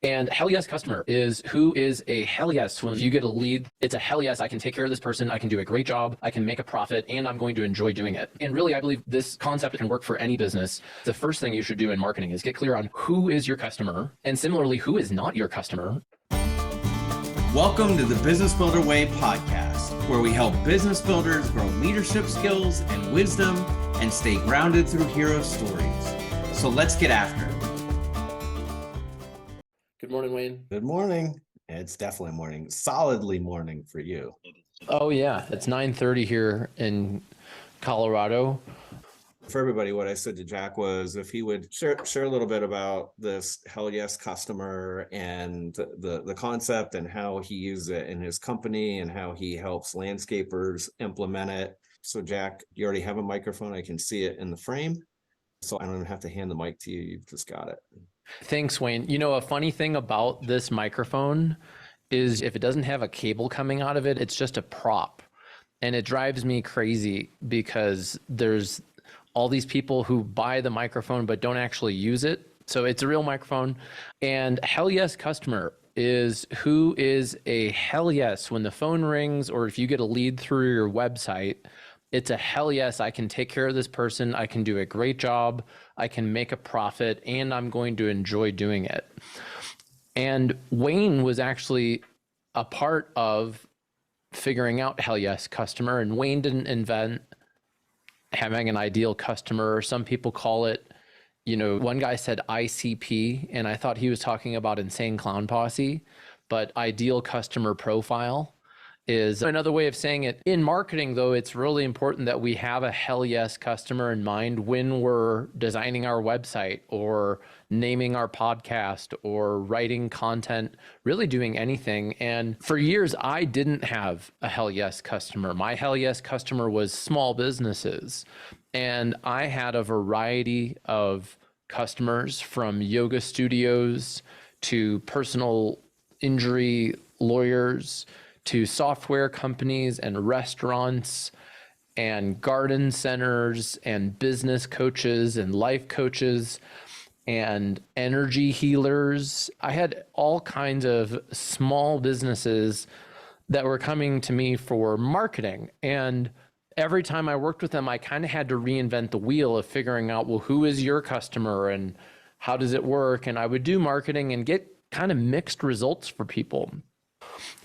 And hell yes customer is who is a hell yes. When you get a lead, it's a hell yes. I can take care of this person. I can do a great job. I can make a profit and I'm going to enjoy doing it. And really, I believe this concept can work for any business. The first thing you should do in marketing is get clear on who is your customer. And similarly, who is not your customer. Welcome to the Business Builder Way podcast, where we help business builders grow leadership skills and wisdom and stay grounded through hero stories. So let's get after it. Good morning, Wayne. Good morning. It's definitely morning, solidly morning for you. Oh yeah, it's 9:30 here in Colorado. For everybody, what I said to Jack was if he would share a little bit about this hell yes customer and the concept and how he uses it in his company and how he helps landscapers implement it. So Jack, you already have a microphone. I can see it in the frame. So I don't even have to hand the mic to you. You've just got it. Thanks, Wayne. You know, a funny thing about this microphone is if it doesn't have a cable coming out of it, it's just a prop. And it drives me crazy because there's all these people who buy the microphone but don't actually use it. So it's a real microphone. And hell yes customer is who is a hell yes when the phone rings or if you get a lead through your website. It's a hell yes, I can take care of this person. I can do a great job. I can make a profit and I'm going to enjoy doing it. And Wayne was actually a part of figuring out hell yes customer. And Wayne didn't invent having an ideal customer. Some people call it, you know, one guy said ICP, and I thought he was talking about Insane Clown Posse, but ideal customer profile is another way of saying it. In marketing, though, it's really important that we have a hell yes customer in mind when we're designing our website or naming our podcast or writing content, really doing anything. And for years, I didn't have a hell yes customer. My hell yes customer was small businesses. And I had a variety of customers from yoga studios to personal injury lawyers to software companies and restaurants and garden centers and business coaches and life coaches and energy healers. I had all kinds of small businesses that were coming to me for marketing. And every time I worked with them, I kind of had to reinvent the wheel of figuring out, well, who is your customer and how does it work? And I would do marketing and get kind of mixed results for people.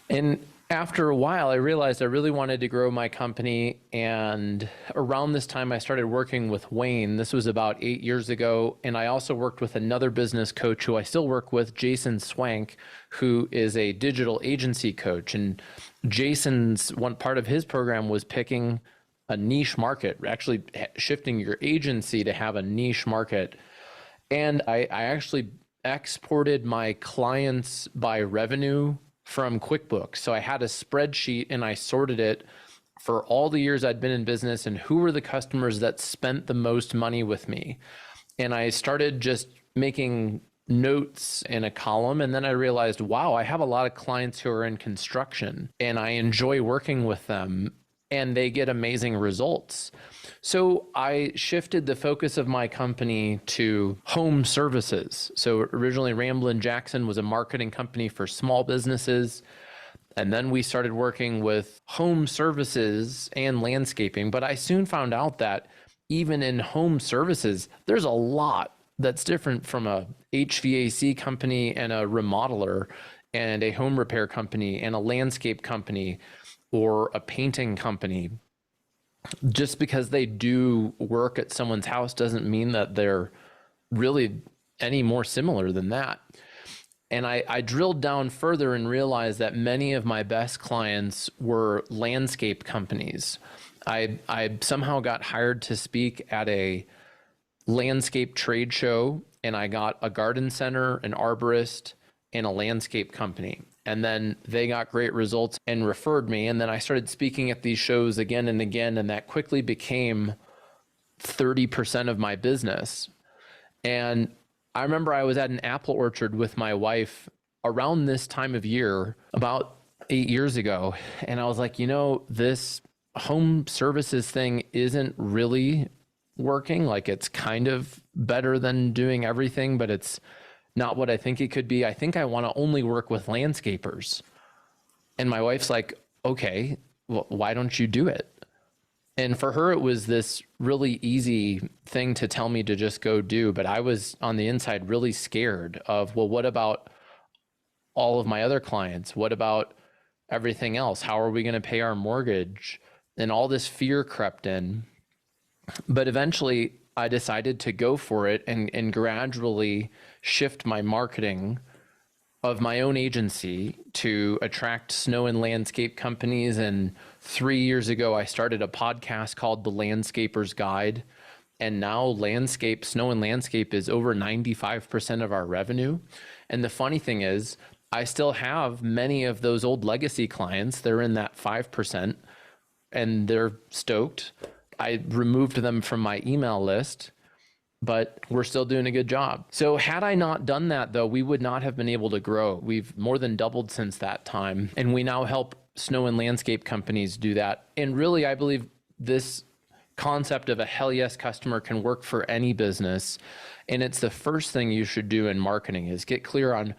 And after a while, I realized I really wanted to grow my company. And around this time, I started working with Wayne. This was about 8 years ago. And I also worked with another business coach who I still work with, Jason Swank, who is a digital agency coach. And Jason's one part of his program was picking a niche market, actually shifting your agency to have a niche market. And I actually exported my clients by revenue from QuickBooks. So I had a spreadsheet and I sorted it for all the years I'd been in business and who were the customers that spent the most money with me. And I started just making notes in a column. And then I realized, wow, I have a lot of clients who are in construction and I enjoy working with them and they get amazing results. So I shifted the focus of my company to home services. So originally Ramblin' Jackson was a marketing company for small businesses. And then we started working with home services and landscaping. But I soon found out that even in home services, there's a lot that's different from a HVAC company and a remodeler and a home repair company and a landscape company or a painting company. Just because they do work at someone's house doesn't mean that they're really any more similar than that. And I drilled down further and realized that many of my best clients were landscape companies. I somehow got hired to speak at a landscape trade show, and I got a garden center, an arborist, and a landscape company. And then they got great results and referred me. And then I started speaking at these shows again and again. And that quickly became 30% of my business. And I remember I was at an apple orchard with my wife around this time of year, about 8 years ago. And I was like, you know, this home services thing isn't really working. Like it's kind of better than doing everything, but it's not what I think it could be. I think I want to only work with landscapers. And my wife's like, okay, well, why don't you do it? And for her, it was this really easy thing to tell me to just go do. But I was on the inside really scared of, well, what about all of my other clients? What about everything else? How are we going to pay our mortgage? And all this fear crept in. But eventually I decided to go for it and gradually shift my marketing of my own agency to attract snow and landscape companies. And 3 years ago, I started a podcast called The Landscaper's Guide. And now snow and landscape is over 95% of our revenue. And the funny thing is, I still have many of those old legacy clients. They're in that 5% and they're stoked. I removed them from my email list, but we're still doing a good job. So had I not done that, though, we would not have been able to grow. We've more than doubled since that time. And we now help snow and landscape companies do that. And really, I believe this concept of a hell yes customer can work for any business. And it's the first thing you should do in marketing is get clear on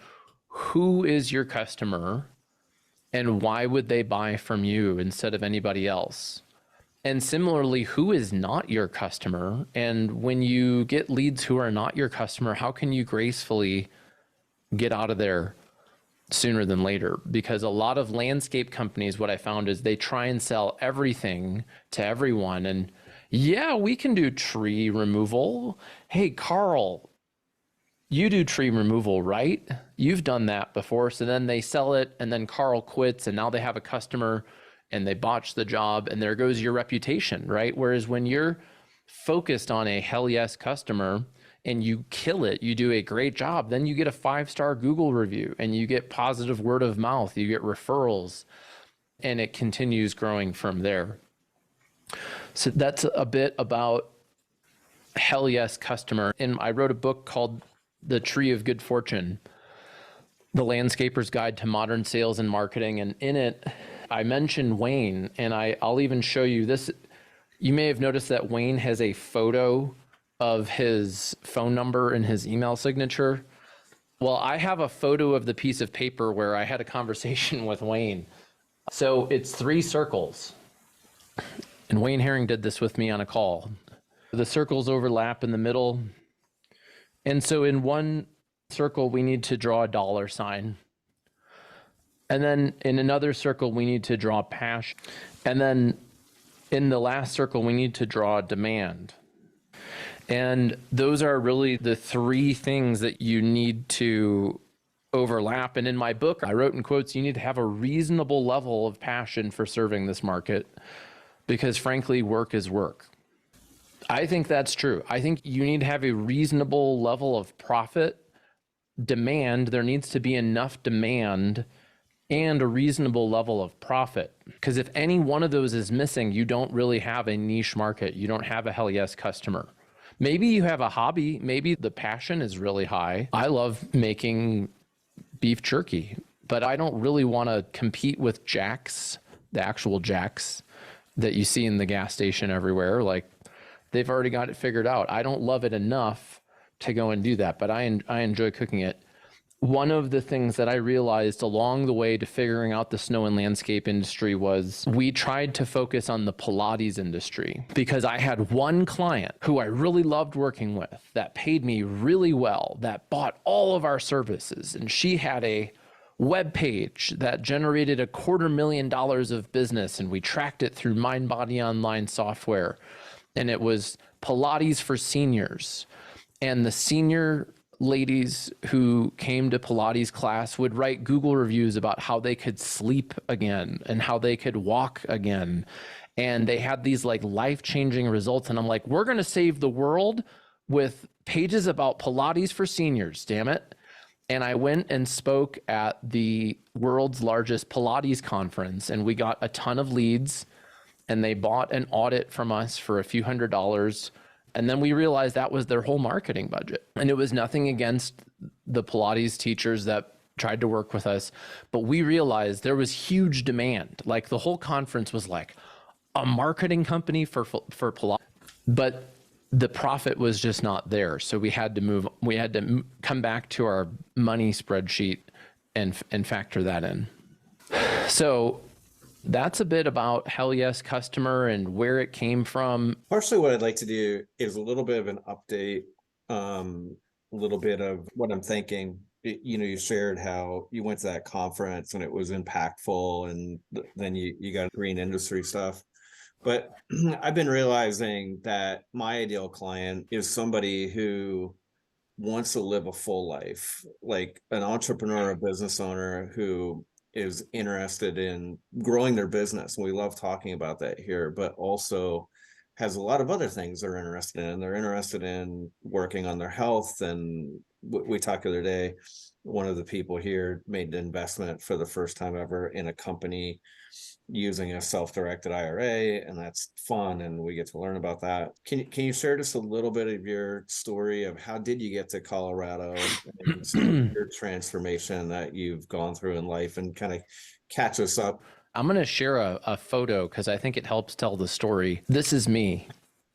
who is your customer and why would they buy from you instead of anybody else. And similarly, who is not your customer? And when you get leads who are not your customer, how can you gracefully get out of there sooner than later? Because a lot of landscape companies, what I found is they try and sell everything to everyone. And yeah, we can do tree removal. Hey, Carl, you do tree removal, right? You've done that before. So then they sell it and then Carl quits and now they have a customer and they botch the job and there goes your reputation, right? Whereas when you're focused on a hell yes customer and you kill it, you do a great job, then you get a 5-star Google review and you get positive word of mouth, you get referrals, and it continues growing from there. So that's a bit about hell yes customer. And I wrote a book called The Tree of Good Fortune, The Landscaper's Guide to Modern Sales and Marketing. And in it, I mentioned Wayne, and I'll even show you this. You may have noticed that Wayne has a photo of his phone number in his email signature. Well, I have a photo of the piece of paper where I had a conversation with Wayne. So it's 3 circles. And Wayne Herring did this with me on a call. The circles overlap in the middle. And so in one circle, we need to draw a dollar sign. And then in another circle, we need to draw passion. And then in the last circle, we need to draw demand. And those are really the 3 things that you need to overlap. And in my book, I wrote in quotes, you need to have a reasonable level of passion for serving this market because frankly, work is work. I think that's true. I think you need to have a reasonable level of profit, demand. There needs to be enough demand and a reasonable level of profit. Because if any one of those is missing, you don't really have a niche market. You don't have a hell yes customer. Maybe you have a hobby. Maybe the passion is really high. I love making beef jerky, but I don't really want to compete with Jack's, the actual Jack's that you see in the gas station everywhere. Like they've already got it figured out. I don't love it enough to go and do that, but I enjoy cooking it. One of the things that I realized along the way to figuring out the snow and landscape industry was we tried to focus on the Pilates industry because I had one client who I really loved working with that paid me really well, that bought all of our services. And she had a web page that generated $250,000 of business. And we tracked it through MindBody Online software. And it was Pilates for seniors. And the senior ladies who came to Pilates class would write Google reviews about how they could sleep again and how they could walk again. And they had these like life-changing results. And I'm like, we're going to save the world with pages about Pilates for seniors, damn it. And I went and spoke at the world's largest Pilates conference and we got a ton of leads and they bought an audit from us for a few $100s. And then we realized that was their whole marketing budget. And it was nothing against the Pilates teachers that tried to work with us, but we realized there was huge demand. Like the whole conference was like a marketing company for Pilates. But the profit was just not there. So we had to come back to our money spreadsheet and factor that in. So that's a bit about Hell Yes Customer and where it came from. Partially what I'd like to do is a little bit of an update, a little bit of what I'm thinking. You shared how you went to that conference and it was impactful, and then you got green industry stuff. But I've been realizing that my ideal client is somebody who wants to live a full life, like an entrepreneur, a business owner who is interested in growing their business. And we love talking about that here, but also has a lot of other things they're interested in. They're interested in working on their health. And we talked the other day, one of the people here made an investment for the first time ever in a company using a self-directed IRA, and that's fun, and we get to learn about that. Can you share just a little bit of your story of how did you get to Colorado and some of your transformation that you've gone through in life, and kind of catch us up? I'm going to share a photo because I think it helps tell the story. This is me.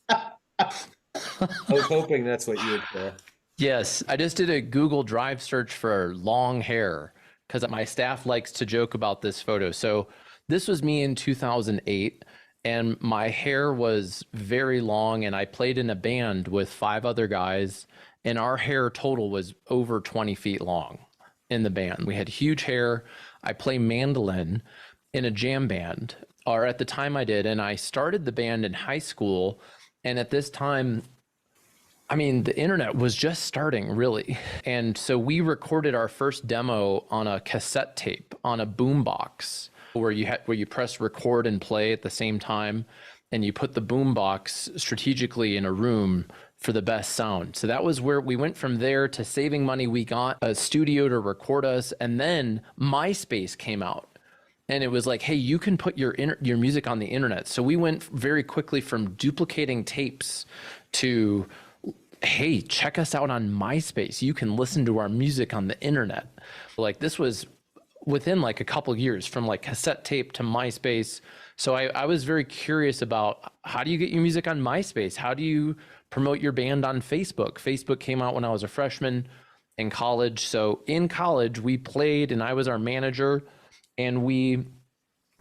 I was hoping that's what you would share. Yes, I just did a Google Drive search for long hair because my staff likes to joke about this photo. So this was me in 2008, and my hair was very long, and I played in a band with 5 other guys, and our hair total was over 20 feet long in the band. We had huge hair. I play mandolin in a jam band, or at the time I did, and I started the band in high school, and at this time, I mean, the internet was just starting, really. And so we recorded our first demo on a cassette tape on a boombox, where you press record and play at the same time, and you put the boombox strategically in a room for the best sound. So that was where we went from there to saving money. We got a studio to record us, and then MySpace came out, and it was like, hey, you can put your music on the internet. So we went very quickly from duplicating tapes to, hey, check us out on MySpace. You can listen to our music on the internet. Like, this was within like a couple years, from like cassette tape to MySpace. So I was very curious about, how do you get your music on MySpace? How do you promote your band on Facebook? Facebook came out when I was a freshman in college. So in college, we played, and I was our manager, and we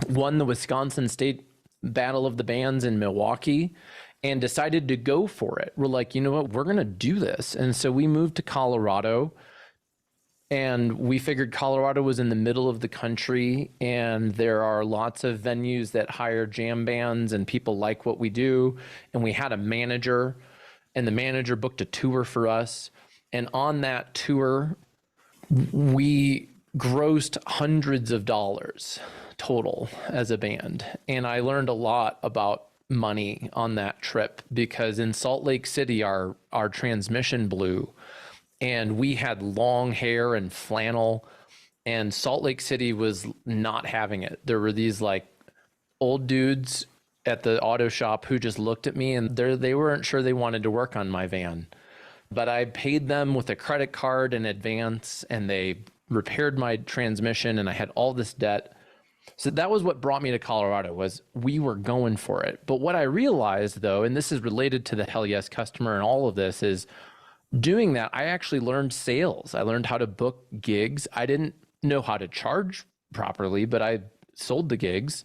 won the Wisconsin State Battle of the Bands in Milwaukee and decided to go for it. We're like, you know what, we're going to do this. And so we moved to Colorado, and we figured Colorado was in the middle of the country, and there are lots of venues that hire jam bands, and people like what we do. And we had a manager, and the manager booked a tour for us. And on that tour, we grossed hundreds of dollars total as a band. And I learned a lot about money on that trip, because in Salt Lake City, our transmission blew, and we had long hair and flannel, and Salt Lake City was not having it. There were these like old dudes at the auto shop who just looked at me, and they weren't sure they wanted to work on my van. But I paid them with a credit card in advance, and they repaired my transmission, and I had all this debt. So that was what brought me to Colorado, was we were going for it. But what I realized, though, and this is related to the Hell Yes Customer and all of this, is doing that, I actually learned sales. I learned how to book gigs. I didn't know how to charge properly, but I sold the gigs,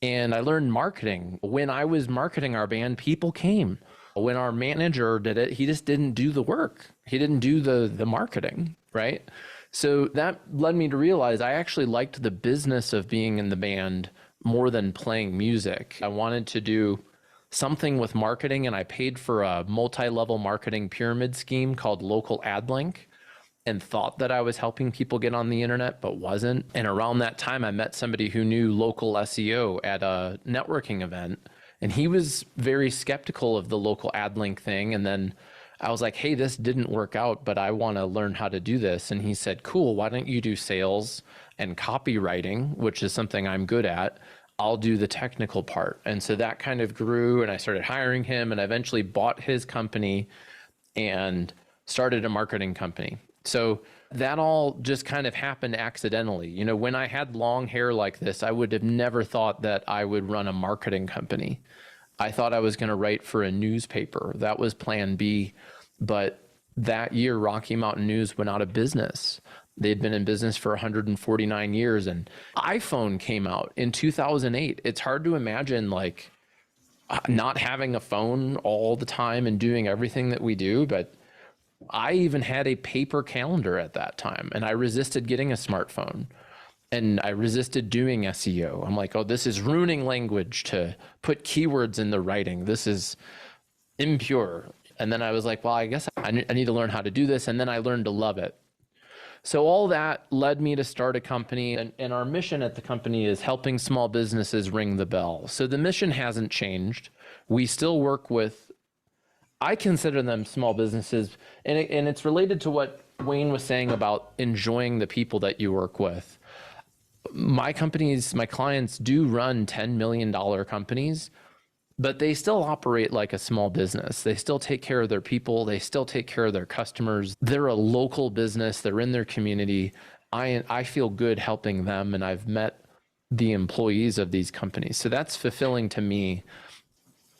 and I learned marketing. When I was marketing our band, people came. When our manager did it, he just didn't do the work. He didn't do the marketing, right? So that led me to realize I actually liked the business of being in the band more than playing music. I wanted to do something with marketing, and I paid for a multi-level marketing pyramid scheme called Local Ad Link, and thought that I was helping people get on the internet, but wasn't. And around that time, I met somebody who knew local SEO at a networking event, and he was very skeptical of the local ad link thing. And then I was like, hey, this didn't work out, but I want to learn how to do this. And he said, cool, why don't you do sales and copywriting, which is something I'm good at. I'll do the technical part. And so that kind of grew, and I started hiring him, and I eventually bought his company and started a marketing company. So that all just kind of happened accidentally. You know, when I had long hair like this, I would have never thought that I would run a marketing company. I thought I was going to write for a newspaper. That was plan B. But that year, Rocky Mountain News went out of business. They'd been in business for 149 years, and iPhone came out in 2008. It's hard to imagine like not having a phone all the time and doing everything that we do. But I even had a paper calendar at that time, and I resisted getting a smartphone. And I resisted doing SEO. I'm like, oh, this is ruining language to put keywords in the writing. This is impure. And then I was like, well, I guess I need to learn how to do this. And then I learned to love it. So all that led me to start a company. And our mission at the company is helping small businesses ring the bell. So the mission hasn't changed. We still work with, I consider them small businesses. And it's related to what Wayne was saying about enjoying the people that you work with. My clients do run $10 million companies, but they still operate like a small business. They still take care of their people. They still take care of their customers. They're a local business. They're in their community. I feel good helping them, and I've met the employees of these companies. So that's fulfilling to me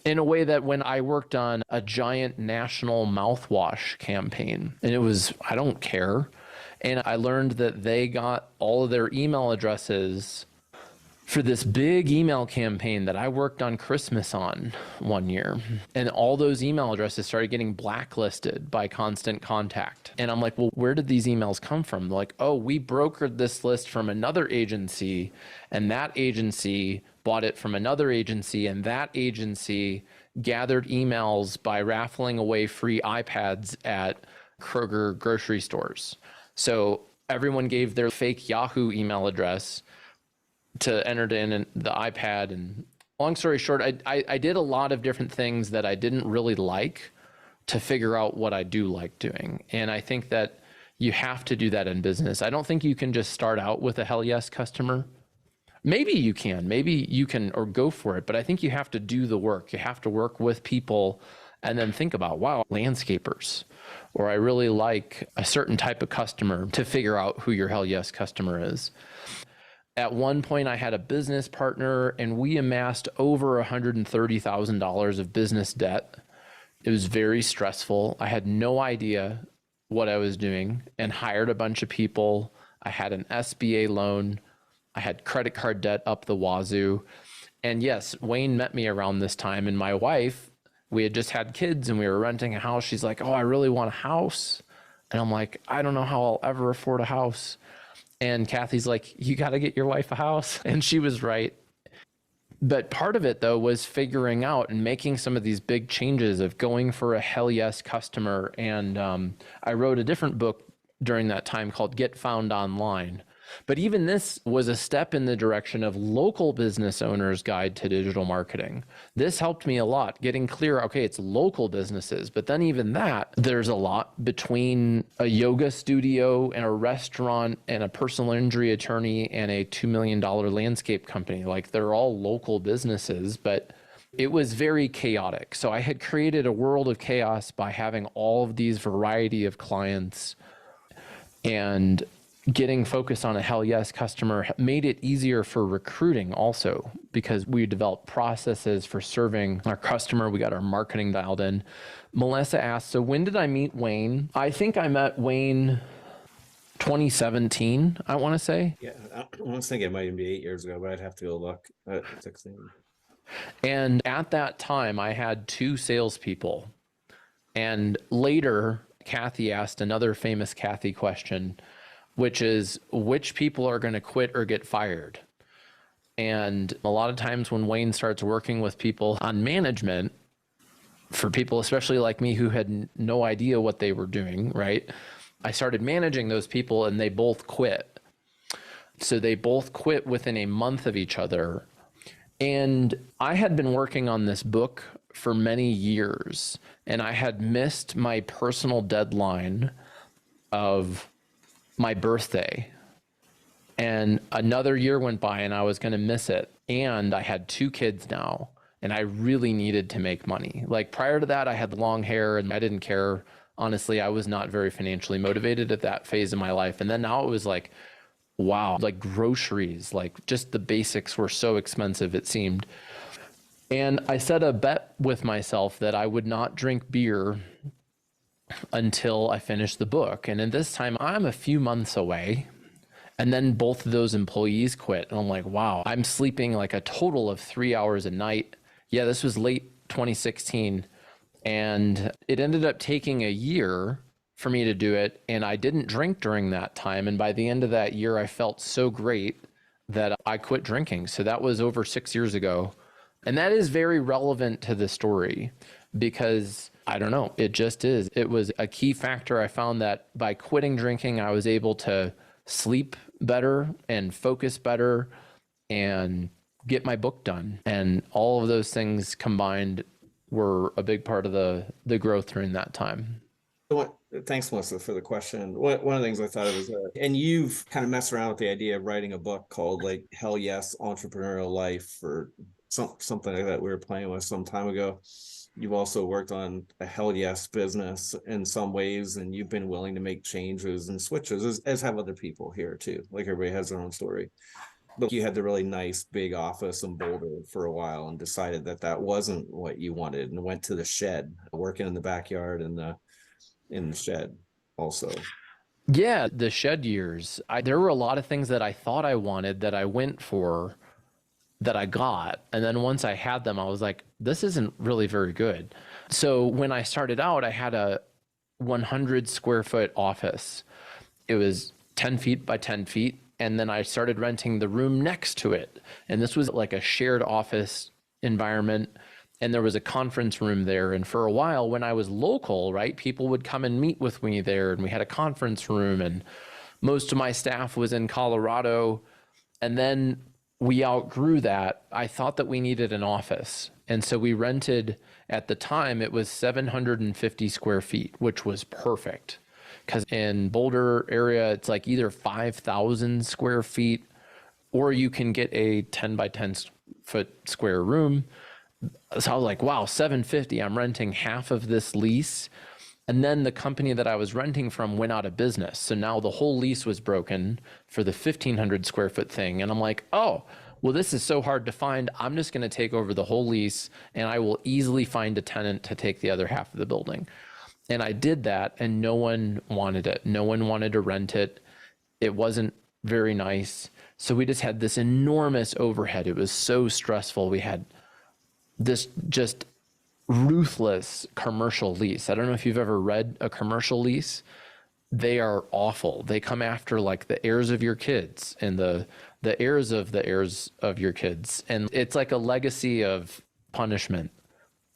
in a way that when I worked on a giant national mouthwash campaign, and it was, I don't care. And I learned that they got all of their email addresses for this big email campaign that I worked on Christmas on one year. And all those email addresses started getting blacklisted by Constant Contact. And I'm like, well, where did these emails come from? They're like, oh, we brokered this list from another agency, and that agency bought it from another agency, and that agency gathered emails by raffling away free iPads at Kroger grocery stores. So everyone gave their fake Yahoo email address to enter it in the iPad. And long story short, I did a lot of different things that I didn't really like to figure out what I do like doing. And I think that you have to do that in business. I don't think you can just start out with a hell yes customer. Maybe you can or go for it, but I think you have to do the work. You have to work with people and then think about, wow, landscapers, or I really like a certain type of customer, to figure out who your hell yes customer is. At one point, I had a business partner, and we amassed over $130,000 of business debt. It was very stressful. I had no idea what I was doing and hired a bunch of people. I had an SBA loan. I had credit card debt up the wazoo. And yes, Wayne met me around this time, and my wife, we had just had kids and we were renting a house. She's like, oh, I really want a house. And I'm like, I don't know how I'll ever afford a house. And Kathy's like, you got to get your wife a house. And she was right. But part of it, though, was figuring out and making some of these big changes of going for a hell yes customer. And I wrote a different book during that time called Get Found Online. But even this was a step in the direction of Local Business Owners Guide to Digital Marketing. This helped me a lot, getting clear, okay, it's local businesses, but then even that, there's a lot between a yoga studio and a restaurant and a personal injury attorney and a $2 million landscape company. Like, they're all local businesses, but it was very chaotic. So I had created a world of chaos by having all of these variety of clients, and getting focused on a hell yes customer made it easier for recruiting also, because we developed processes for serving our customer. We got our marketing dialed in. Melissa asked, so when did I meet Wayne? I think I met Wayne 2017, I want to say. Yeah, I was thinking it might even be 8 years ago, but I'd have to go look at 16. And at that time, I had 2 salespeople. And later, Kathy asked another famous Kathy question, which is, which people are going to quit or get fired? And a lot of times when Wayne starts working with people on management, for people especially like me who had no idea what they were doing, right? I started managing those people and they both quit. So they both quit within a month of each other. And I had been working on this book for many years, and I had missed my personal deadline of my birthday, and another year went by and I was going to miss it. And I had 2 kids now, and I really needed to make money. Like, prior to that, I had long hair and I didn't care. Honestly, I was not very financially motivated at that phase of my life. And then now it was like, wow, like groceries, like just the basics were so expensive, it seemed. And I set a bet with myself that I would not drink beer until I finished the book. And at this time, I'm a few months away. And then both of those employees quit. And I'm like, wow, I'm sleeping like a total of 3 hours a night. Yeah, this was late 2016. And it ended up taking a year for me to do it. And I didn't drink during that time. And by the end of that year, I felt so great that I quit drinking. So that was over 6 years ago. And that is very relevant to the story because I don't know, it just is. It was a key factor. I found that by quitting drinking, I was able to sleep better and focus better and get my book done. And all of those things combined were a big part of the growth during that time. Thanks, Melissa, for the question. One of the things I thought of is, and you've kind of messed around with the idea of writing a book called like Hell Yes, Entrepreneurial Life, or something like that we were playing with some time ago. You've also worked on a Hell Yes business in some ways, and you've been willing to make changes and switches, as have other people here too. Like everybody has their own story. But you had the really nice big office in Boulder for a while and decided that that wasn't what you wanted and went to the shed, working in the backyard and in the shed also. Yeah, the shed years. There were a lot of things that I thought I wanted that I went for that I got. And then once I had them, I was like, this isn't really very good. So when I started out, I had a 100 square foot office. It was 10 feet by 10 feet. And then I started renting the room next to it. And this was like a shared office environment. And there was a conference room there. And for a while, when I was local, right, people would come and meet with me there. And we had a conference room. And most of my staff was in Colorado. And then we outgrew that. I thought that we needed an office. And so we rented, at the time, it was 750 square feet, which was perfect. Because in Boulder area, it's like either 5,000 square feet, or you can get a 10 by 10 foot square room. So I was like, wow, 750, I'm renting half of this lease. And then the company that I was renting from went out of business. So now the whole lease was broken for the 1,500 square foot thing. And I'm like, oh, well, this is so hard to find. I'm just going to take over the whole lease and I will easily find a tenant to take the other half of the building. And I did that and no one wanted it. No one wanted to rent it. It wasn't very nice. So we just had this enormous overhead. It was so stressful. We had this just ruthless commercial lease. I don't know if you've ever read a commercial lease. They are awful. They come after like the heirs of your kids and the heirs of the heirs of your kids. And it's like a legacy of punishment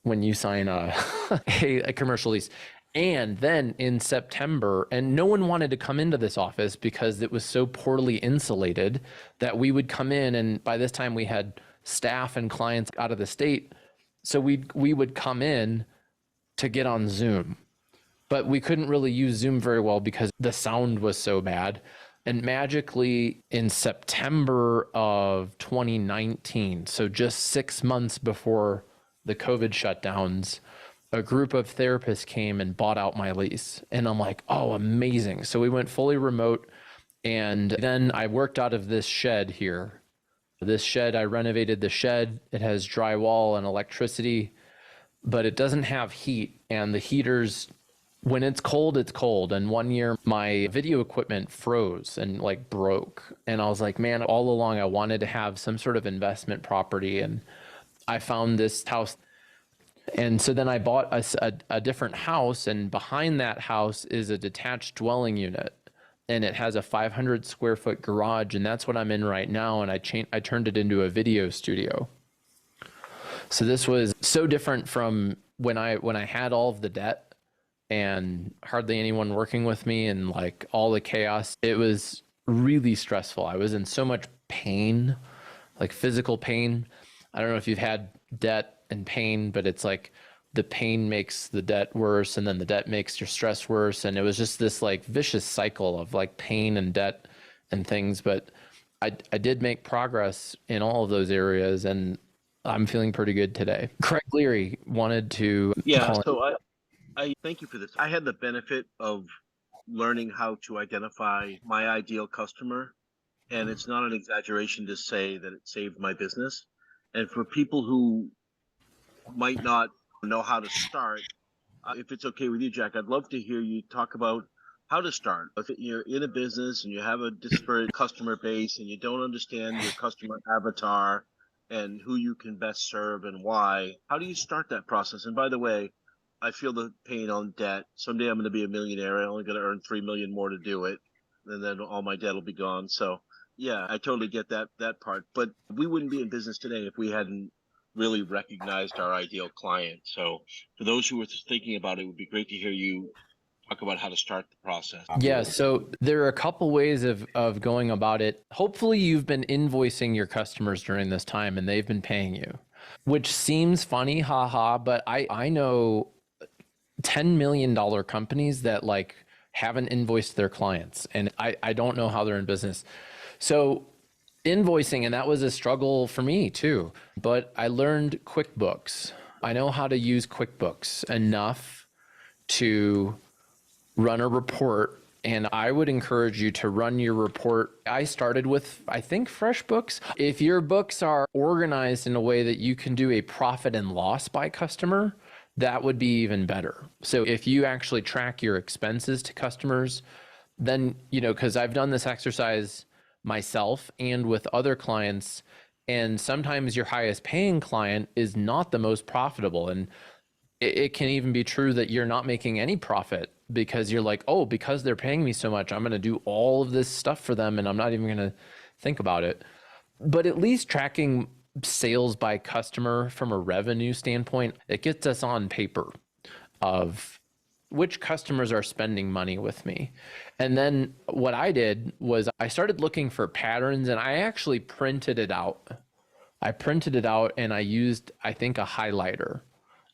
when you sign a commercial lease. And then in September, and no one wanted to come into this office because it was so poorly insulated that we would come in, and by this time we had staff and clients out of the state. So we would come in to get on Zoom, but we couldn't really use Zoom very well because the sound was so bad. And magically in September of 2019, so just 6 months before the COVID shutdowns, a group of therapists came and bought out my lease. And I'm like, oh, amazing. So we went fully remote. And then I worked out of this shed here. This shed, I renovated the shed. It has drywall and electricity, but it doesn't have heat. And the heaters, when it's cold, it's cold. And one year my video equipment froze and like broke. And I was like, man, all along I wanted to have some sort of investment property. And I found this house. And so then I bought a different house, and behind that house is a detached dwelling unit. And it has a 500 square foot garage, and that's what I'm in right now. And I turned it into a video studio. So this was so different from when I had all of the debt and hardly anyone working with me and like all the chaos. It was really stressful. I was in so much pain, like physical pain. I don't know if you've had debt and pain, but it's like the pain makes the debt worse, and then the debt makes your stress worse. And it was just this like vicious cycle of like pain and debt and things. But I did make progress in all of those areas, and I'm feeling pretty good today. Craig Leary wanted to I thank you for this. I had the benefit of learning how to identify my ideal customer, and it's not an exaggeration to say that it saved my business. And for people who might not know how to start. If it's okay with you, Jack, I'd love to hear you talk about how to start. If you're in a business and you have a disparate customer base and you don't understand your customer avatar and who you can best serve and why, how do you start that process? And by the way, I feel the pain on debt. Someday I'm going to be a millionaire. I'm only going to earn 3 million more to do it, and then all my debt will be gone. So yeah, I totally get that part. But we wouldn't be in business today if we hadn't really recognized our ideal client. So for those who are thinking about it, it would be great to hear you talk about how to start the process. Yeah, so there are a couple ways of going about it. Hopefully you've been invoicing your customers during this time and they've been paying you, which seems funny, haha, but I know $10 million companies that like haven't invoiced their clients, and I don't know how they're in business. So invoicing, and that was a struggle for me too, but I learned QuickBooks. I know how to use QuickBooks enough to run a report, and I would encourage you to run your report. I started with, I think, FreshBooks. If your books are organized in a way that you can do a profit and loss by customer, that would be even better. So if you actually track your expenses to customers, then, you know, because I've done this exercise myself and with other clients, and sometimes your highest paying client is not the most profitable. And it can even be true that you're not making any profit because you're like, oh, because they're paying me so much, I'm going to do all of this stuff for them and I'm not even going to think about it. But at least tracking sales by customer from a revenue standpoint, it gets us on paper of which customers are spending money with me. And then what I did was I started looking for patterns, and I actually printed it out. I printed it out and I used, I think, a highlighter.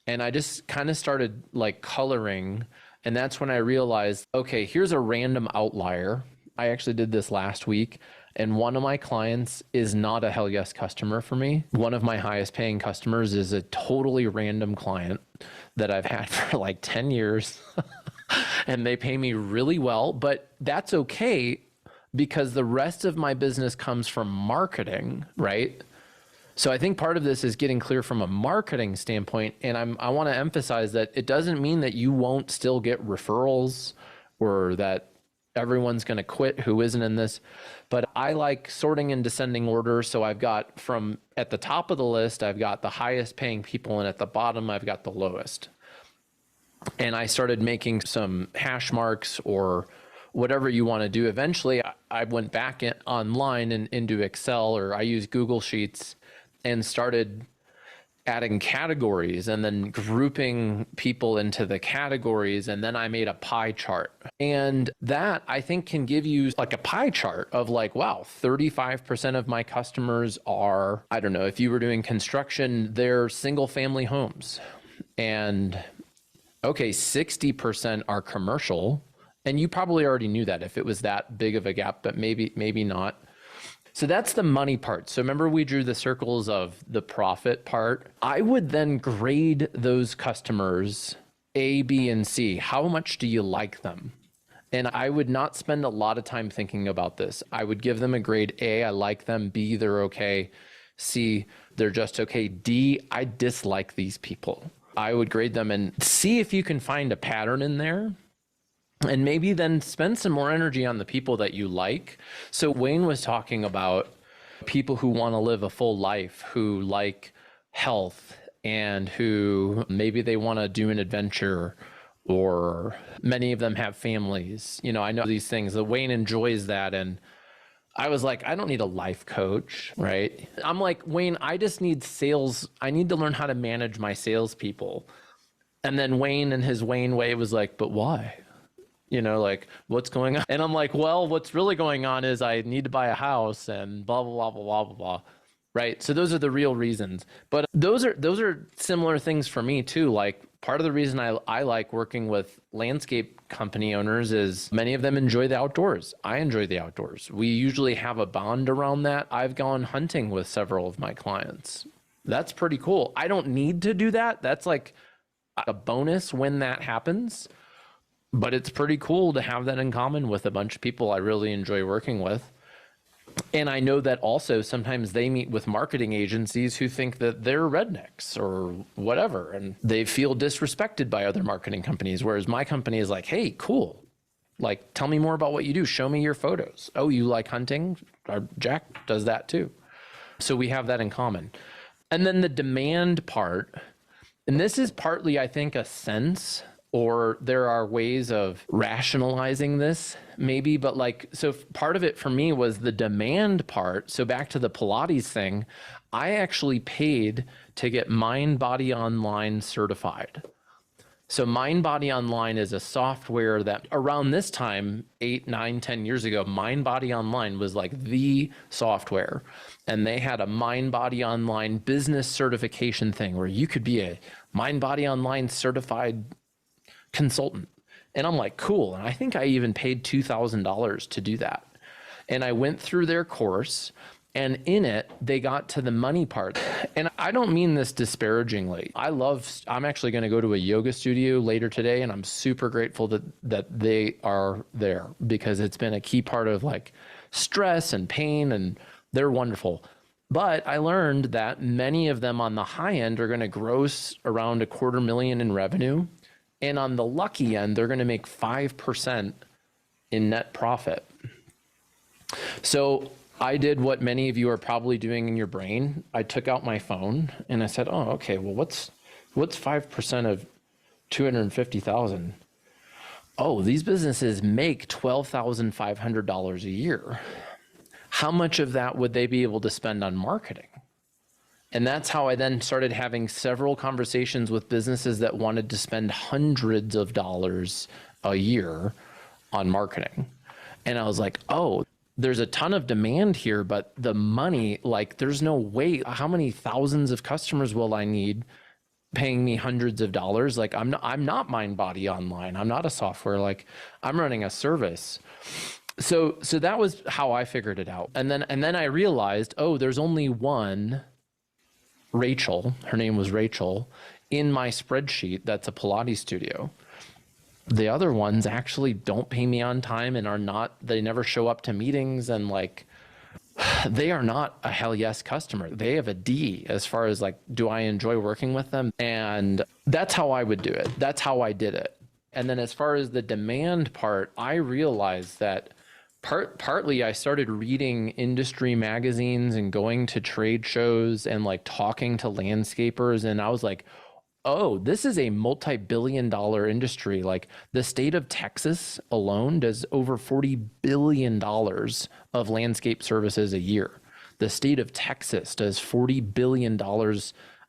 And I just kind of started like coloring. And that's when I realized, okay, here's a random outlier. I actually did this last week. And one of my clients is not a Hell Yes customer for me. One of my highest paying customers is a totally random client that I've had for like 10 years. And they pay me really well, but that's okay because the rest of my business comes from marketing, right? So I think part of this is getting clear from a marketing standpoint. And I want to emphasize that it doesn't mean that you won't still get referrals or that everyone's going to quit who isn't in this. But I like sorting in descending order. So I've got from at the top of the list, I've got the highest paying people, and at the bottom, I've got the lowest. And I started making some hash marks or whatever you want to do. Eventually, I went back online and into Excel, or I used Google Sheets and started adding categories and then grouping people into the categories. And then I made a pie chart. And that I think can give you like a pie chart of like, wow, 35% of my customers are, I don't know, if you were doing construction, they're single family homes. And okay, 60% are commercial. And you probably already knew that if it was that big of a gap, but maybe not. So that's the money part. So remember we drew the circles of the profit part. I would then grade those customers A, B, and C. How much do you like them? And I would not spend a lot of time thinking about this. I would give them a grade A, I like them. B, they're okay. C, they're just okay. D, I dislike these people. I would grade them and see if you can find a pattern in there. And maybe then spend some more energy on the people that you like. So Wayne was talking about people who want to live a full life, who like health, and who maybe they want to do an adventure, or many of them have families. You know, I know these things. Wayne enjoys that. And I was like, I don't need a life coach, right? I'm like, Wayne, I just need sales. I need to learn how to manage my salespeople. And then Wayne in his Wayne way was like, but why? You know, like, what's going on? And I'm like, well, what's really going on is I need to buy a house and blah, blah, blah, blah, blah, blah, blah. Right. So those are the real reasons. But those are similar things for me too. Like part of the reason I like working with landscape company owners is many of them enjoy the outdoors. I enjoy the outdoors. We usually have a bond around that. I've gone hunting with several of my clients. That's pretty cool. I don't need to do that. That's like a bonus when that happens. But it's pretty cool to have that in common with a bunch of people I really enjoy working with. And I know that also sometimes they meet with marketing agencies who think that they're rednecks or whatever, and they feel disrespected by other marketing companies. Whereas my company is like, hey, cool. Like, tell me more about what you do. Show me your photos. Oh, you like hunting? Jack does that too. So we have that in common. And then the demand part, and this is partly, I think, a sense, or there are ways of rationalizing this maybe, but like, so part of it for me was the demand part. So back to the Pilates thing, I actually paid to get Mind Body Online certified. So Mind Body Online is a software that around this time, 8, 9, 10 years ago, Mind Body Online was like the software. And they had a Mind Body Online business certification thing where you could be a Mind Body Online certified consultant. And I'm like, cool. And I think I even paid $2,000 to do that. And I went through their course, and in it, they got to the money part. And I don't mean this disparagingly. I'm actually going to go to a yoga studio later today, and I'm super grateful that they are there, because it's been a key part of like stress and pain, and they're wonderful. But I learned that many of them on the high end are going to gross around $250,000 in revenue. And on the lucky end, they're going to make 5% in net profit. So I did what many of you are probably doing in your brain. I took out my phone and I said, oh, okay, well, what's 5% of 250,000? Oh, these businesses make $12,500 a year. How much of that would they be able to spend on marketing? And that's how I then started having several conversations with businesses that wanted to spend hundreds of dollars a year on marketing. And I was like, oh, there's a ton of demand here, but the money, like, there's no way. How many thousands of customers will I need paying me hundreds of dollars? Like, I'm not Mind Body Online. I'm not a software. Like, I'm running a service. So that was how I figured it out. And then I realized, oh, there's only one Rachel, her name was Rachel, in my spreadsheet that's a Pilates studio. The other ones actually don't pay me on time and they never show up to meetings, and like, they are not a hell yes customer. They have a D as far as like, do I enjoy working with them? And that's how I would do it. That's how I did it. And then as far as the demand part, I realized that partly I started reading industry magazines and going to trade shows and like talking to landscapers. And I was like, oh, this is a multi-billion-dollar industry. Like, the state of Texas alone does over $40 billion of landscape services a year. The state of Texas does $40 billion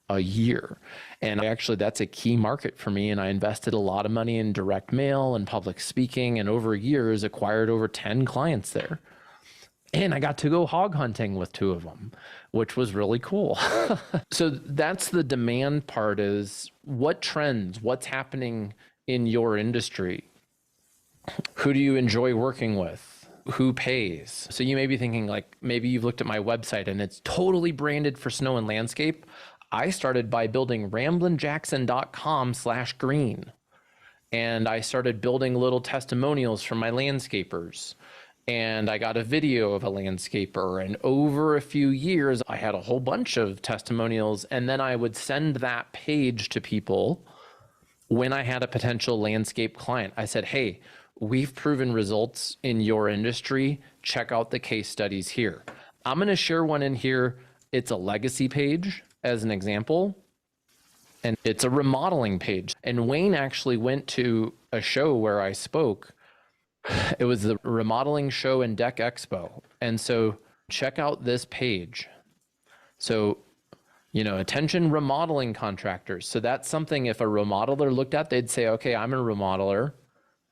a year. And actually, that's a key market for me. And I invested a lot of money in direct mail and public speaking, and over years acquired over 10 clients there. And I got to go hog hunting with 2 of them, which was really cool. So that's the demand part, is what trends, what's happening in your industry? Who do you enjoy working with? Who pays? So you may be thinking, like, maybe you've looked at my website and it's totally branded for snow and landscape. I started by building ramblinjackson.com/green. And I started building little testimonials from my landscapers. And I got a video of a landscaper. And over a few years, I had a whole bunch of testimonials. And then I would send that page to people when I had a potential landscape client. I said, hey, we've proven results in your industry. Check out the case studies here. I'm going to share one in here. It's a legacy page as an example. And it's a remodeling page. And Wayne actually went to a show where I spoke. It was the remodeling show and deck expo. And so check out this page. So, attention remodeling contractors. So that's something, if a remodeler looked at, they'd say, okay, I'm a remodeler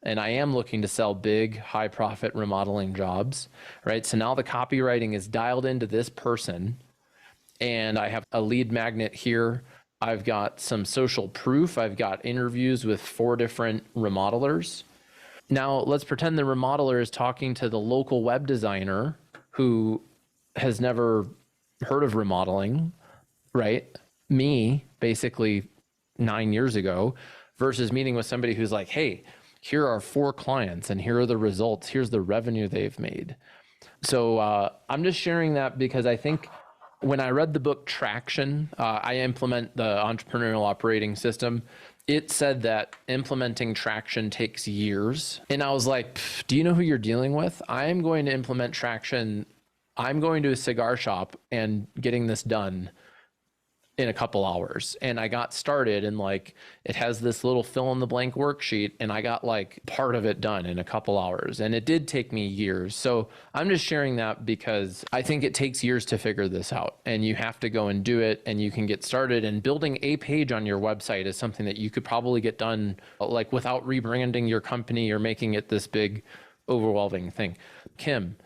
and I am looking to sell big, high profit remodeling jobs, right? So now the copywriting is dialed into this person, and I have a lead magnet here. I've got some social proof. I've got interviews with 4 different remodelers. Now let's pretend the remodeler is talking to the local web designer who has never heard of remodeling, right? Me, basically 9 years ago, versus meeting with somebody who's like, hey, here are 4 clients and here are the results. Here's the revenue they've made. So I'm just sharing that because I think when I read the book Traction, I implement the entrepreneurial operating system. It said that implementing Traction takes years. And I was like, do you know who you're dealing with? I am going to implement Traction. I'm going to a cigar shop and getting this done in a couple hours. And I got started, and like it has this little fill in the blank worksheet, and I got like part of it done in a couple hours. And it did take me years. So I'm just sharing that because I think it takes years to figure this out, and you have to go and do it, and you can get started. And building a page on your website is something that you could probably get done like without rebranding your company or making it this big overwhelming thing. Kim.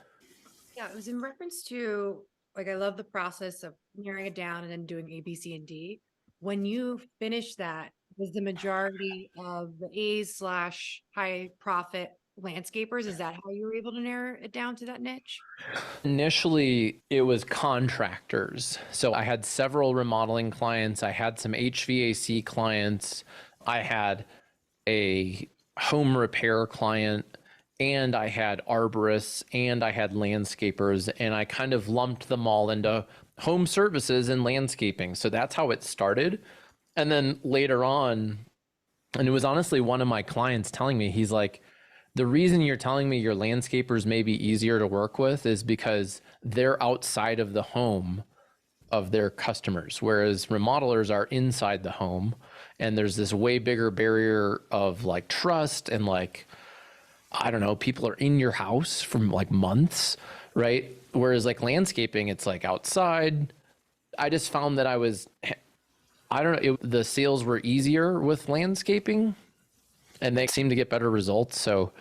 Yeah, it was in reference to, like, I love the process of narrowing it down and then doing A, B, C, and D. When you finish that, was the majority of the A's slash high profit landscapers, is that how you were able to narrow it down to that niche? Initially, it was contractors. So I had several remodeling clients. I had some HVAC clients. I had a home repair client, and I had arborists, and I had landscapers, and I kind of lumped them all into home services and landscaping. So that's how it started. And then later on, and it was honestly one of my clients telling me, he's like, the reason you're telling me your landscapers may be easier to work with is because they're outside of the home of their customers, whereas remodelers are inside the home. And there's this way bigger barrier of like trust and like, I don't know, people are in your house for like months, right? Whereas like landscaping, it's like outside. I just found that I don't know, the sales were easier with landscaping and they seem to get better results. So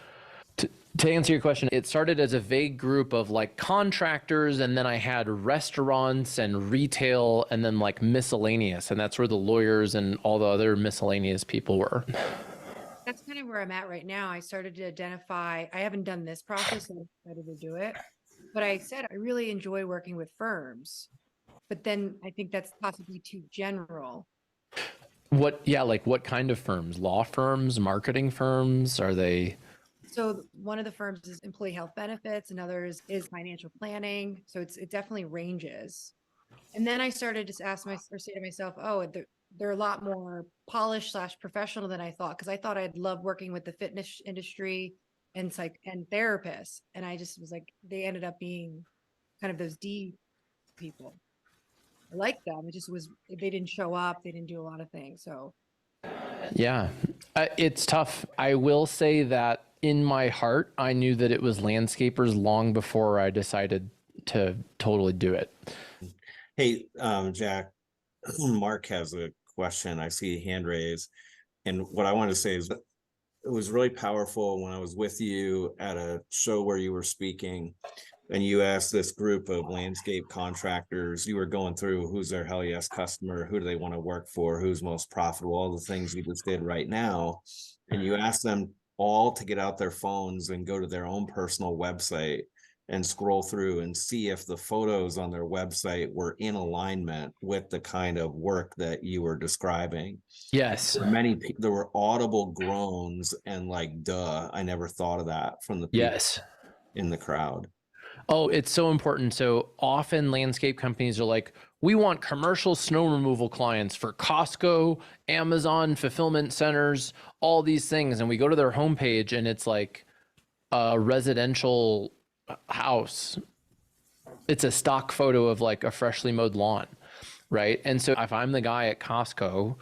to answer your question, it started as a vague group of like contractors, and then I had restaurants and retail, and then like miscellaneous, and that's where the lawyers and all the other miscellaneous people were. That's kind of where I'm at right now. I started to identify, I haven't done this process, so I decided to do it. But I said I really enjoy working with firms. But then I think that's possibly too general. Like what kind of firms? Law firms, marketing firms? Are they? So one of the firms is employee health benefits, another is financial planning. So it definitely ranges. And then I started to ask or say to myself, oh, they're a lot more polished slash professional than I thought, because I thought I'd love working with the fitness industry and therapists. And I just was like, they ended up being kind of those D people. I like them. It just was, they didn't show up. They didn't do a lot of things. So Yeah, it's tough. I will say that in my heart, I knew that it was landscapers long before I decided to totally do it. Hey, Jack, Mark has a question. I see a hand raised. And what I want to say is that it was really powerful when I was with you at a show where you were speaking and you asked this group of landscape contractors, you were going through who's their hell yes customer, who do they want to work for, who's most profitable, all the things you just did right now. And you asked them all to get out their phones and go to their own personal website and scroll through and see if the photos on their website were in alignment with the kind of work that you were describing. Yes. There were audible groans and like, duh, I never thought of that from the people in the crowd. Oh, it's so important. So often landscape companies are like, we want commercial snow removal clients for Costco, Amazon, fulfillment centers, all these things. And we go to their homepage and it's like a residential house. It's a stock photo of like a freshly mowed lawn, right? And so if I'm the guy at Costco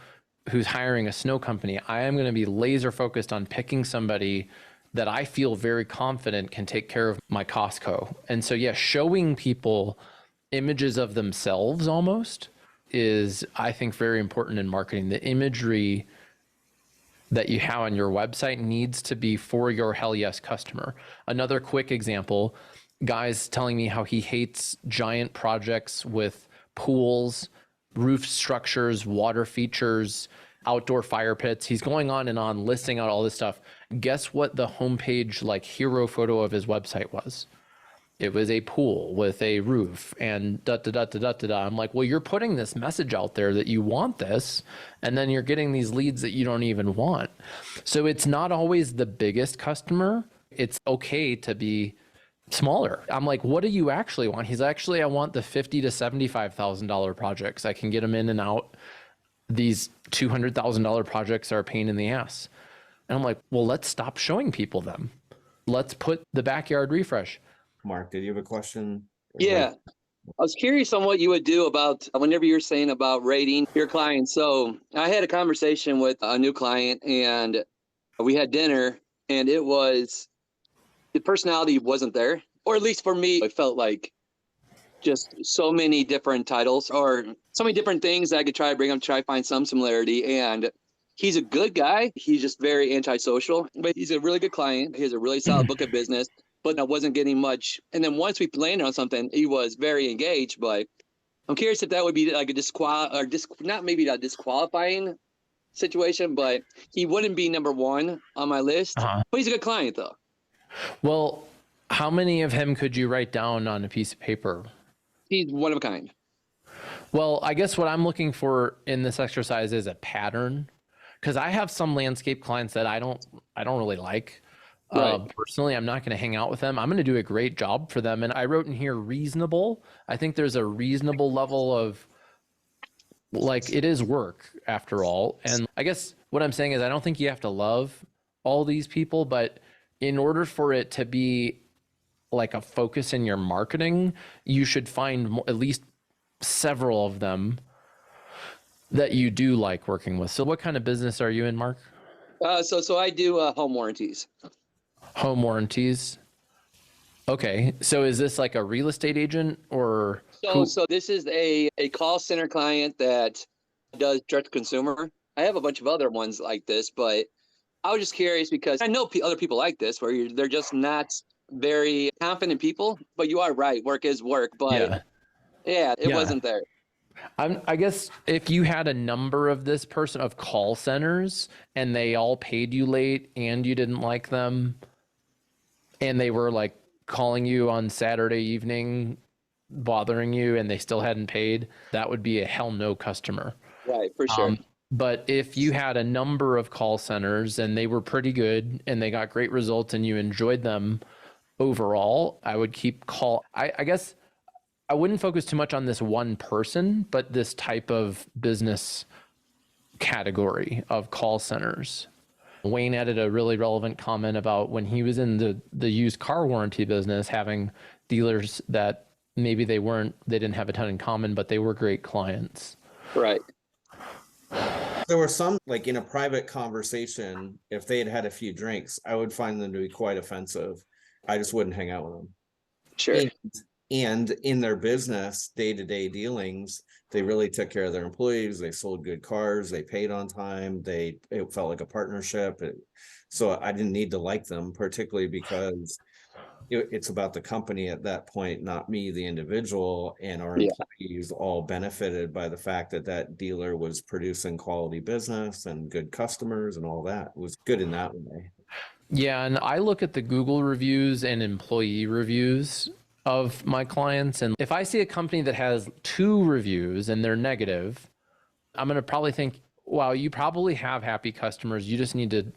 who's hiring a snow company, I am going to be laser focused on picking somebody that I feel very confident can take care of my Costco. And so, yeah, showing people images of themselves almost is, I think, very important in marketing. The imagery that you have on your website needs to be for your hell yes customer. Another quick example, guys telling me how he hates giant projects with pools, roof structures, water features, outdoor fire pits. He's going on and on listing out all this stuff. Guess what the homepage like hero photo of his website was? It was a pool with a roof and da da da da da da da. I'm like, well, you're putting this message out there that you want this, and then you're getting these leads that you don't even want. So it's not always the biggest customer. It's okay to be smaller. I'm like, what do you actually want? He's actually, I want the $50,000 to $75,000 projects. I can get them in and out. These $200,000 projects are a pain in the ass. And I'm like, well, let's stop showing people them. Let's put the backyard refresh. Mark, did you have a question? Yeah. I was curious on what you would do about whenever you're saying about rating your clients. So I had a conversation with a new client and we had dinner, and it was, the personality wasn't there, or at least for me, it felt like just so many different titles or so many different things that I could try to bring up, try to find some similarity. And he's a good guy. He's just very antisocial, but he's a really good client. He has a really solid book of business, but I wasn't getting much. And then once we landed on something, he was very engaged. But I'm curious if that would be like a not maybe a disqualifying situation, but he wouldn't be number one on my list. But he's a good client though. Well, how many of him could you write down on a piece of paper? He's one of a kind. Well, I guess what I'm looking for in this exercise is a pattern, because I have some landscape clients that I don't really like. Right. Personally, I'm not going to hang out with them. I'm going to do a great job for them. And I wrote in here reasonable. I think there's a reasonable level of, like, it is work after all. And I guess what I'm saying is I don't think you have to love all these people, but in order for it to be like a focus in your marketing, you should find at least several of them that you do like working with. So what kind of business are you in, Mark? So I do home warranties. Home warranties. Okay. So is this like a real estate agent or? So this is a call center client that does direct to consumer. I have a bunch of other ones like this, but I was just curious because I know other people like this where they're just not very confident people, but you are right. Work is work, but yeah, it wasn't there. I guess if you had a number of this person of call centers and they all paid you late and you didn't like them and they were like calling you on Saturday evening, bothering you, and they still hadn't paid, that would be a hell no customer. Right, for sure. But if you had a number of call centers and they were pretty good and they got great results and you enjoyed them overall, I would keep I guess I wouldn't focus too much on this one person, but this type of business category of call centers. Wayne added a really relevant comment about when he was in the used car warranty business, having dealers that maybe they didn't have a ton in common, but they were great clients. Right. There were some, like in a private conversation, if they had had a few drinks, I would find them to be quite offensive. I just wouldn't hang out with them. Sure. And in their business, day-to-day dealings, they really took care of their employees. They sold good cars. They paid on time. It felt like a partnership. So I didn't need to like them, particularly because it's about the company at that point, not me, the individual, and our employees all benefited by the fact that dealer was producing quality business and good customers and all that. It was good in that way. Yeah, and I look at the Google reviews and employee reviews of my clients, and if I see a company that has 2 reviews and they're negative, I'm going to probably think, wow, you probably have happy customers. You just need to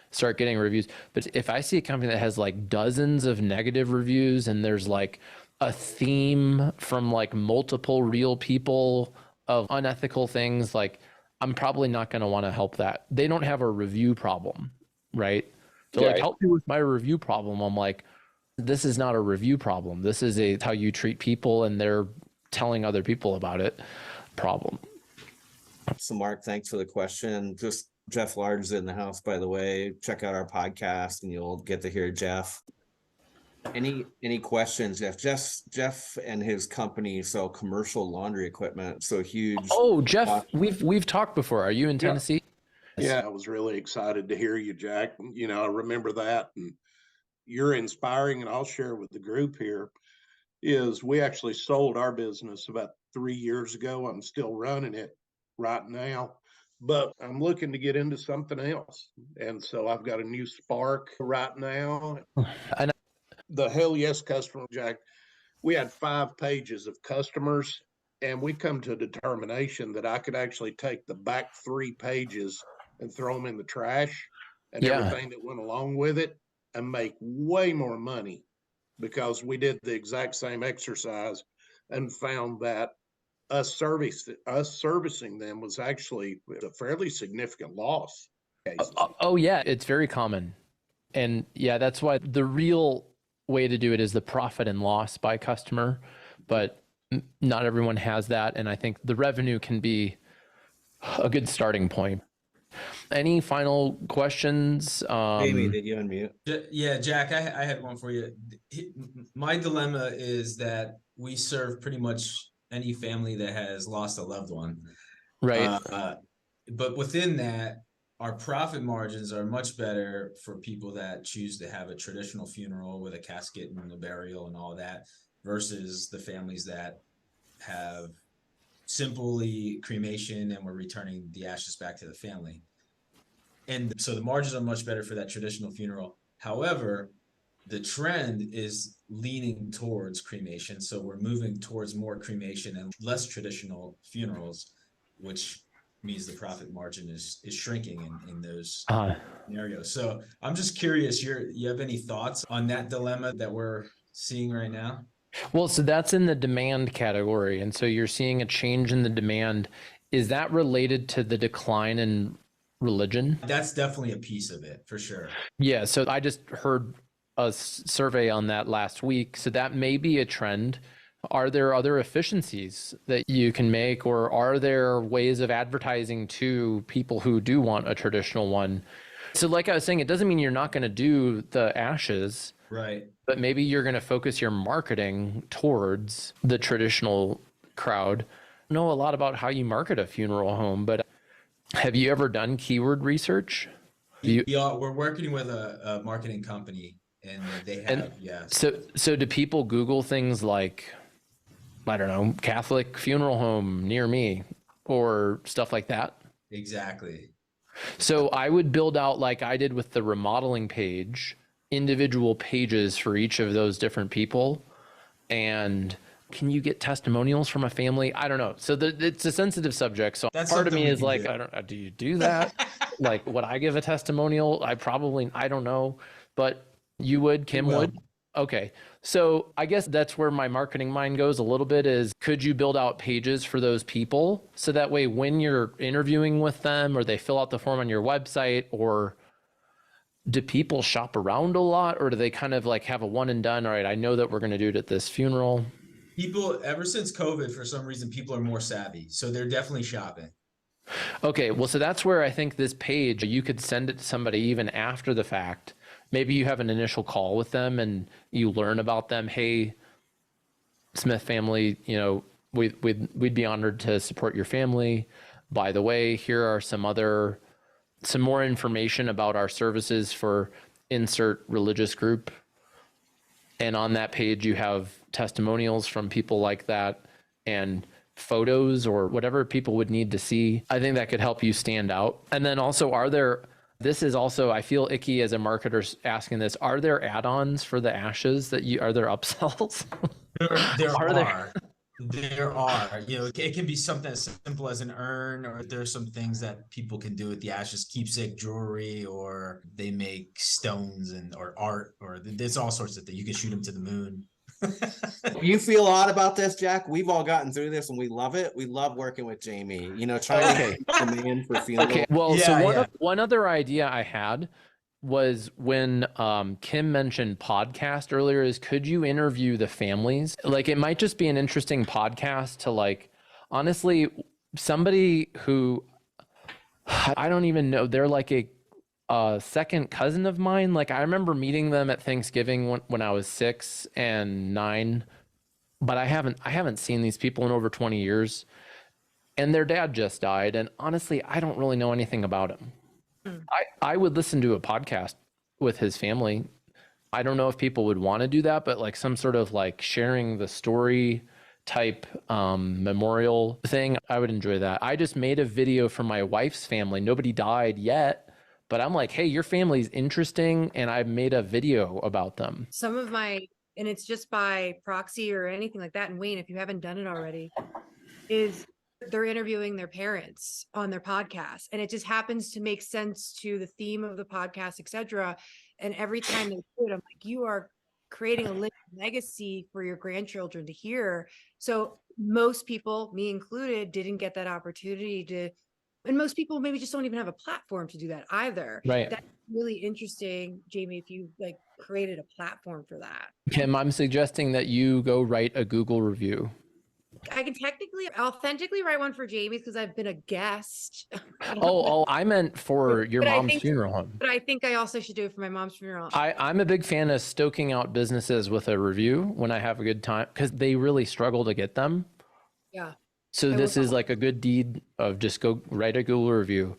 start getting reviews. But if I see a company that has like dozens of negative reviews and there's like a theme from like multiple real people of unethical things, like I'm probably not going to want to help that. They don't have a review problem, right? So like, help me with my review problem. I'm like, this is not a review problem. This is how you treat people and they're telling other people about it problem. So Mark, thanks for the question. Just Jeff Large is in the house, by the way. Check out our podcast and you'll get to hear Jeff. Any questions, Jeff? Jeff and his company sell commercial laundry equipment. So huge. Oh, Jeff, we've talked before. Are you in Tennessee? Yeah, I was really excited to hear you, Jack. You know, I remember that, and you're inspiring, and I'll share with the group here, is we actually sold our business about 3 years ago. I'm still running it right now, but I'm looking to get into something else. And so I've got a new spark right now. And the hell yes customer, Jack, we had 5 pages of customers, and we come to a determination that I could actually take the back 3 pages and throw them in the trash and everything that went along with it and make way more money because we did the exact same exercise and found that us servicing them was actually a fairly significant loss. Oh yeah, it's very common. And yeah, that's why the real way to do it is the profit and loss by customer, but not everyone has that. And I think the revenue can be a good starting point. Any final questions? Jamie, did you unmute? Yeah, Jack, I had one for you. My dilemma is that we serve pretty much any family that has lost a loved one. Right. But within that, our profit margins are much better for people that choose to have a traditional funeral with a casket and a burial and all that versus the families that have simply cremation and we're returning the ashes back to the family. And so the margins are much better for that traditional funeral. However, the trend is leaning towards cremation. So we're moving towards more cremation and less traditional funerals, which means the profit margin is shrinking in those scenarios. So I'm just curious, you have any thoughts on that dilemma that we're seeing right now? Well, so that's in the demand category. And so you're seeing a change in the demand. Is that related to the decline in religion? That's definitely a piece of it, for sure. Yeah. So I just heard a survey on that last week. So that may be a trend. Are there other efficiencies that you can make, or are there ways of advertising to people who do want a traditional one? So like I was saying, it doesn't mean you're not going to do the ashes. Right. But maybe you're going to focus your marketing towards the traditional crowd. I know a lot about how you market a funeral home, but have you ever done keyword research? Yeah, we're working with a marketing company and they have, yes. So do people Google things like, I don't know, Catholic funeral home near me or stuff like that? Exactly. So I would build out, like I did with the remodeling page, individual pages for each of those different people. And can you get testimonials from a family? I don't know. So it's a sensitive subject. So That's part of something me we is can like, do. I don't, do you do that? Like, would I give a testimonial? I don't know, but you would, Kim will. would. Okay. So I guess that's where my marketing mind goes a little bit is, could you build out pages for those people? So that way, when you're interviewing with them or they fill out the form on your website, or do people shop around a lot, or do they kind of like have a one and done? All right, I know that we're going to do it at this funeral. People, ever since COVID, for some reason, people are more savvy. So they're definitely shopping. Okay, well, so that's where I think this page, you could send it to somebody even after the fact. Maybe you have an initial call with them and you learn about them. Hey, Smith family, you know, we'd be honored to support your family. By the way, here are some more information about our services for insert religious group. And on that page, you have testimonials from people like that and photos or whatever people would need to see. I think that could help you stand out. And then also, this is also, I feel icky as a marketer asking this, are there add-ons for the ashes are there upsells? There are. There are. You know, it can be something as simple as an urn, or there's some things that people can do with the ashes, keepsake jewelry, or they make stones or art, or there's all sorts of things. You can shoot them to the moon. You feel odd about this, Jack? We've all gotten through this and we love it. We love working with Jamie, you know, trying to keep demand for funeral. Okay, well, Yeah, so one other idea I had was when Kim mentioned podcast earlier is, could you interview the families? Like, it might just be an interesting podcast to, like, honestly, somebody who I don't even know, they're like a second cousin of mine. Like, I remember meeting them at Thanksgiving when I was 6 and 9, but I haven't seen these people in over 20 years, and their dad just died. And honestly, I don't really know anything about him. I would listen to a podcast with his family. I don't know if people would want to do that, but like some sort of like sharing the story type memorial thing, I would enjoy that. I just made a video for my wife's family. Nobody died yet, but I'm like, hey, your family's interesting, and I made a video about them. Some of and it's just by proxy or anything like that. And Wayne, if you haven't done it already, is they're interviewing their parents on their podcast, and it just happens to make sense to the theme of the podcast, etc. And every time they do it, I'm like, you are creating a legacy for your grandchildren to hear. So most people, me included, didn't get that opportunity to, and most people maybe just don't even have a platform to do that either. Right. That's really interesting, Jamie, if you like created a platform for that. Kim, I'm suggesting that you go write a Google review. I can technically, authentically write one for Jamie's because I've been a guest. I meant for your But I mom's think- funeral home. But I think I also should do it for my mom's funeral. I'm a big fan of stoking out businesses with a review when I have a good time, because they really struggle to get them. Yeah. So I this will- is like a good deed of just go write a Google review.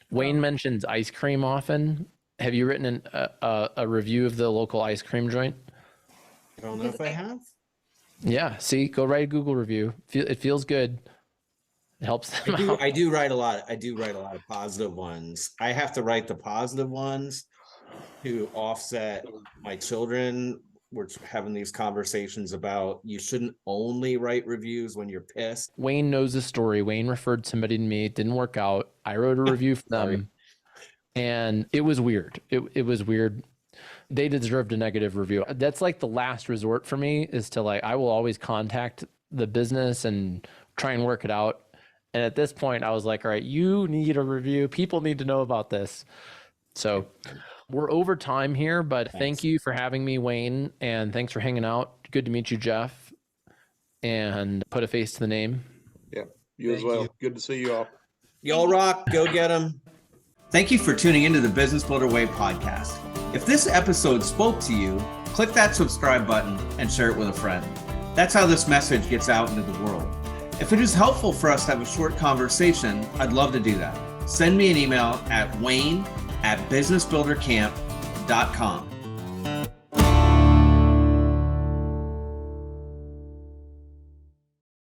Wayne mentions ice cream often. Have you written a review of the local ice cream joint? I don't know if I have. Yeah, see, go write a Google review. It feels good. It helps them out. I do write a lot. I do write a lot of positive ones. I have to write the positive ones to offset my children. We're having these conversations about you shouldn't only write reviews when you're pissed. Wayne knows the story. Wayne referred somebody to me. It didn't work out. I wrote a review for them, and it was weird. It was weird. They deserved a negative review. That's like the last resort for me, is to like, I will always contact the business and try and work it out. And at this point I was like, all right, you need a review. People need to know about this. So we're over time here, but thank you for having me, Wayne. And thanks for hanging out. Good to meet you, Jeff, and put a face to the name. Yeah, you as well. Good to see you all. Y'all rock. Go get them. Thank you for tuning into the Business Builder Way podcast. If this episode spoke to you, click that subscribe button and share it with a friend. That's how this message gets out into the world. If it is helpful for us to have a short conversation, I'd love to do that. Send me an email at wayne@businessbuildercamp.com.